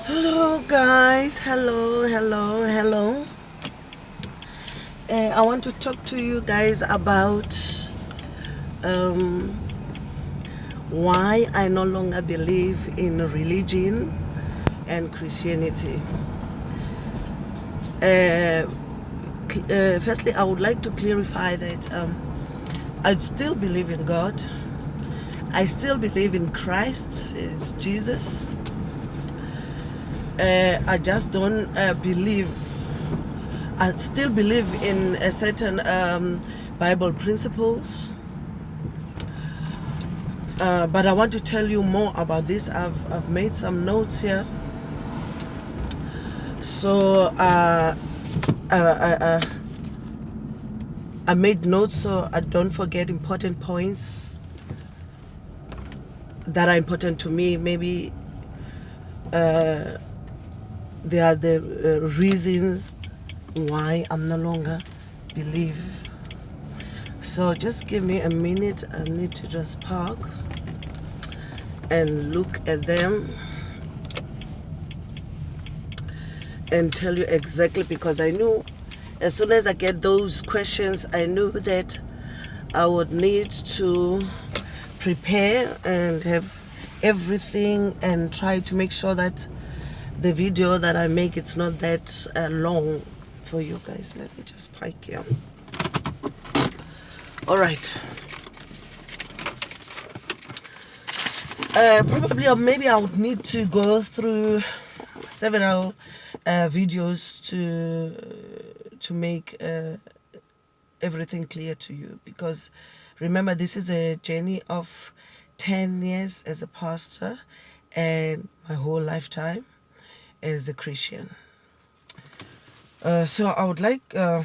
Hello, guys. Hello. I want to talk to you guys about um, why I no longer believe in religion and Christianity. Firstly, I would like to clarify that I still believe in God. I still believe in Christ, it's Jesus. I just don't believe. I still believe in a certain Bible principles, but I want to tell you more about this. I've made some notes here, so I made notes so I don't forget important points that are important to me. Maybe they are the reasons why I'm no longer believe. So just give me a minute. I need to just park and look at them and tell you exactly, because I knew as soon as I get those questions, I knew that I would need to prepare and have everything and try to make sure that the video that I make, it's not that long for you guys. Let me just park here. All right. Probably, or maybe I would need to go through several videos to make everything clear to you, because remember, this is a journey of 10 years as a pastor and my whole lifetime as a Christian. So I would like to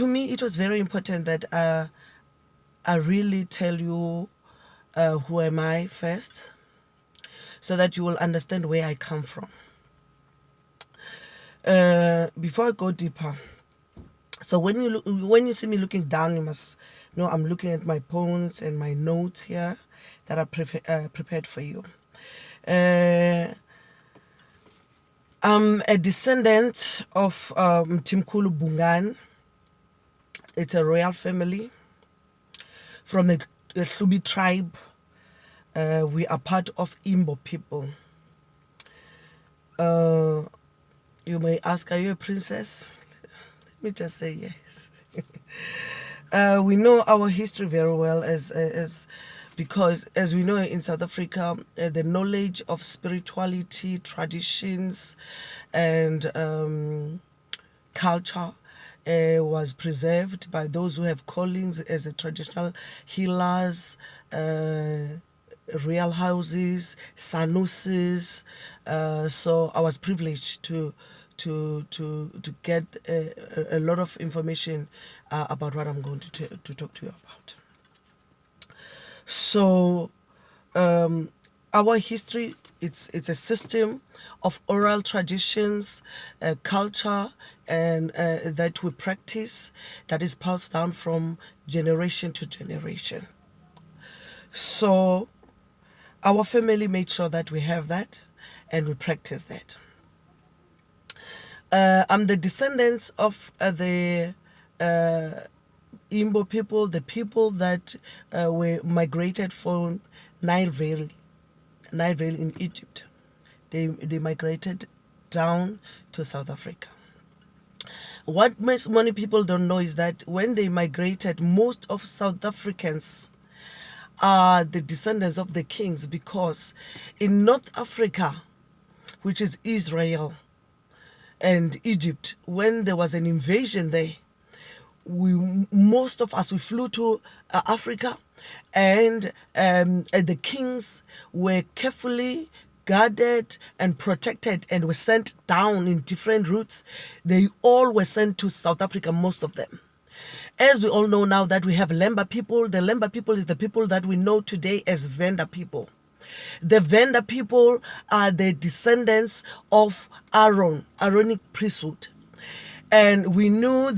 me it was very important that I really tell you who am I first, so that you will understand where I come from. Before I go deeper, so when you see me looking down, you must know I'm looking at my poems and my notes here that are prepared for you. I'm a descendant of Timkulu Bungan. It's a royal family from the Hlubi tribe. We are part of Imbo people. You may ask, are you a princess? Let me just say yes. We know our history very well as because, as we know, in South Africa, the knowledge of spirituality, traditions, and culture was preserved by those who have callings as a traditional healers, real houses, sanusis. So I was privileged to get a lot of information about what I'm going to talk to you about. So our history, it's a system of oral traditions, culture, and that we practice, that is passed down from generation to generation. So our family made sure that we have that and we practice that. I'm the descendants of the Imbo people, the people that were migrated from Nile Valley in Egypt. They migrated down to South Africa. What many people don't know is that when they migrated, most of South Africans are the descendants of the kings, because in North Africa, which is Israel and Egypt, when there was an invasion there, most of us, we flew to Africa, and the kings were carefully guarded and protected and were sent down in different routes. They all were sent to South Africa, most of them. As we all know now that we have Lemba people, the Lemba people is the people that we know today as Venda people. The Venda people are the descendants of Aaronic priesthood. And we knew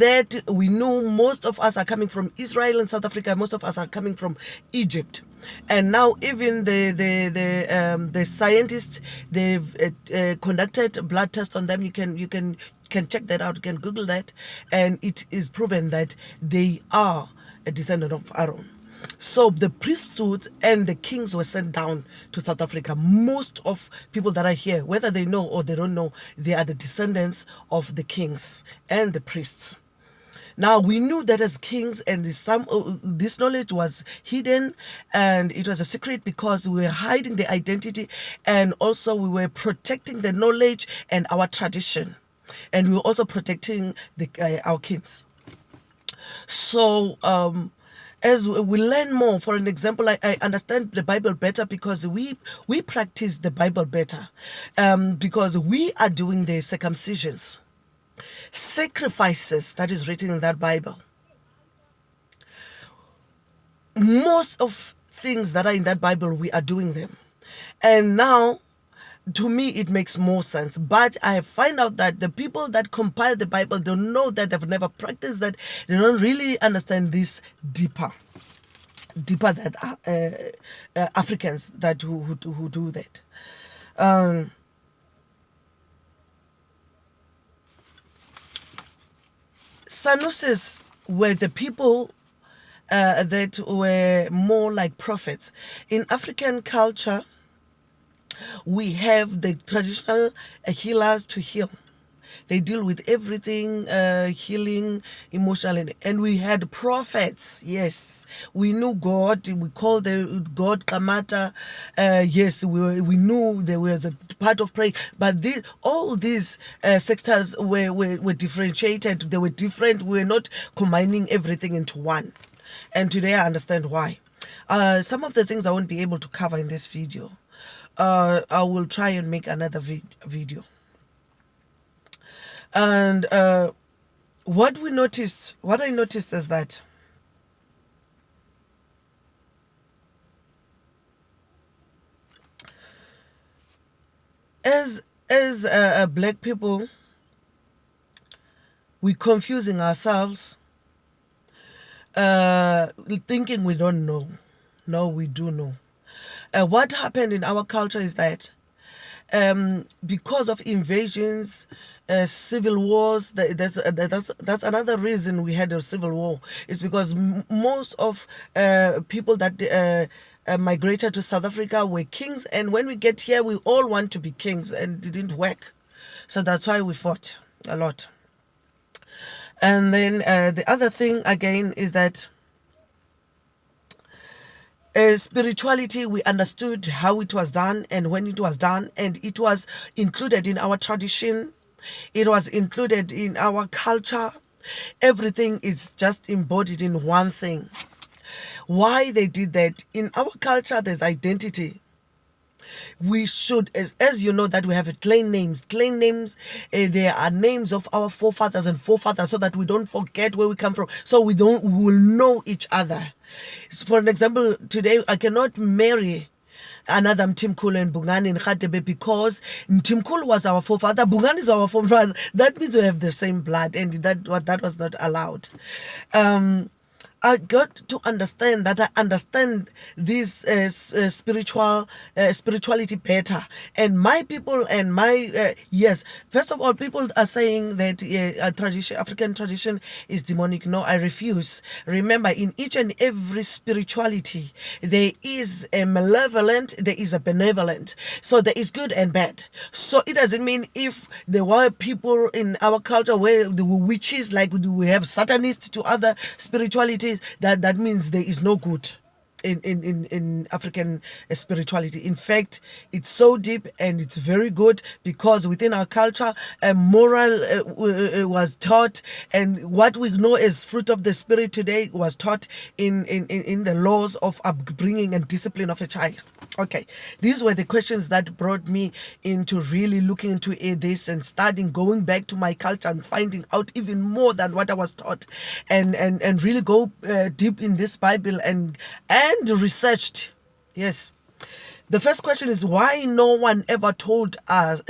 most of us are coming from Israel and South Africa. Most of us are coming from Egypt. And now even the scientists, they've conducted blood tests on them. You can check that out. You can Google that, and it is proven that they are a descendant of Aaron. So the priesthood and the kings were sent down to South Africa. Most of people that are here, whether they know or they don't know, they are the descendants of the kings and the priests. Now we knew that as kings, and this knowledge was hidden, and it was a secret because we were hiding the identity, and also we were protecting the knowledge and our tradition, and we were also protecting our kings. So as we learn more, for an example, I understand the Bible better because we practice the Bible better, because we are doing the circumcisions, sacrifices that is written in that Bible. Most of things that are in that Bible, we are doing them. And now, to me, it makes more sense. But I find out that the people that compile the Bible don't know that, they've never practiced that. They don't really understand this deeper than Africans that who do that. Sanusis were the people that were more like prophets. In African culture, we have the traditional healers to heal. They deal with everything, healing, emotional, and we had prophets. Yes, we knew God. We called the God Kamata. Yes, we knew there was a part of prayer, but all these sectors were differentiated. They were different. We were not combining everything into one. And today I understand why. Some of the things I won't be able to cover in this video. I will try and make another video. And what I noticed is that as black people, we're confusing ourselves, thinking we don't know. No, we do know. What happened in our culture is that because of invasions, civil wars, that's another reason we had a civil war. It's because most of people that migrated to South Africa were kings, and when we get here, we all want to be kings, and it didn't work. So that's why we fought a lot. And then the other thing again is that spirituality, we understood how it was done and when it was done, and it was included in our tradition. It was included in our culture. Everything is just embodied in one thing. Why they did that? In our culture, there's identity. We should, as you know, that we have clan names. Clan names, there are names of our forefathers and forefathers, so that we don't forget where we come from. So we will know each other. For an example, today I cannot marry another Mthimkhulu and Bungani in Khatebe because Mthimkhulu was our forefather, Bungani is our forefather. That means we have the same blood, and that was not allowed. I got to understand that I understand this spirituality better. And my people and my, yes, first of all, people are saying that African tradition is demonic. No, I refuse. Remember, in each and every spirituality, there is a malevolent, there is a benevolent. So there is good and bad. So it doesn't mean if there were people in our culture where the witches, like we have Satanists to other spiritualities, that means there is no good in African spirituality. In fact, it's so deep and it's very good because within our culture, moral was taught, and what we know as fruit of the spirit today was taught in the laws of upbringing and discipline of a child. Okay, these were the questions that brought me into really looking into this and studying, going back to my culture and finding out even more than what I was taught, and really go deep in this Bible and researched. Yes. The first question is why no one ever told us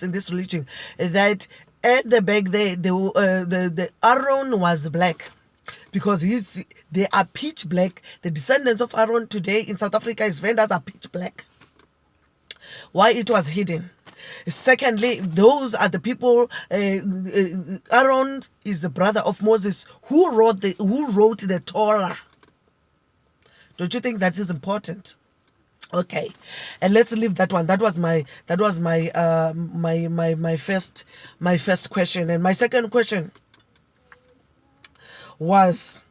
in this religion that At the back there, the Aaron was black because they are pitch black. The descendants of Aaron today in South Africa, his vendors are pitch black. Why it was hidden? Secondly, those are the people. Aaron is the brother of Moses, who wrote the Torah. Don't you think that is important? Okay, and let's leave that one. That was my first question, and my second question was,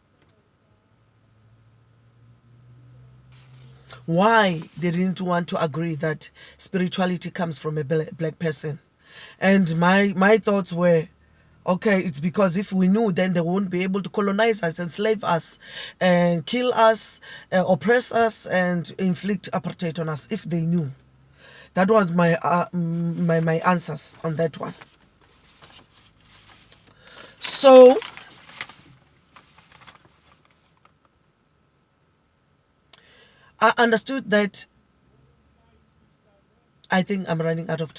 why they didn't want to agree that spirituality comes from a black person. And my thoughts were, okay, it's because if we knew, then they won't be able to colonize us, enslave us, and kill us, oppress us, and inflict apartheid on us if they knew. That was my answers on that one. So I understood that. I think I'm running out of time.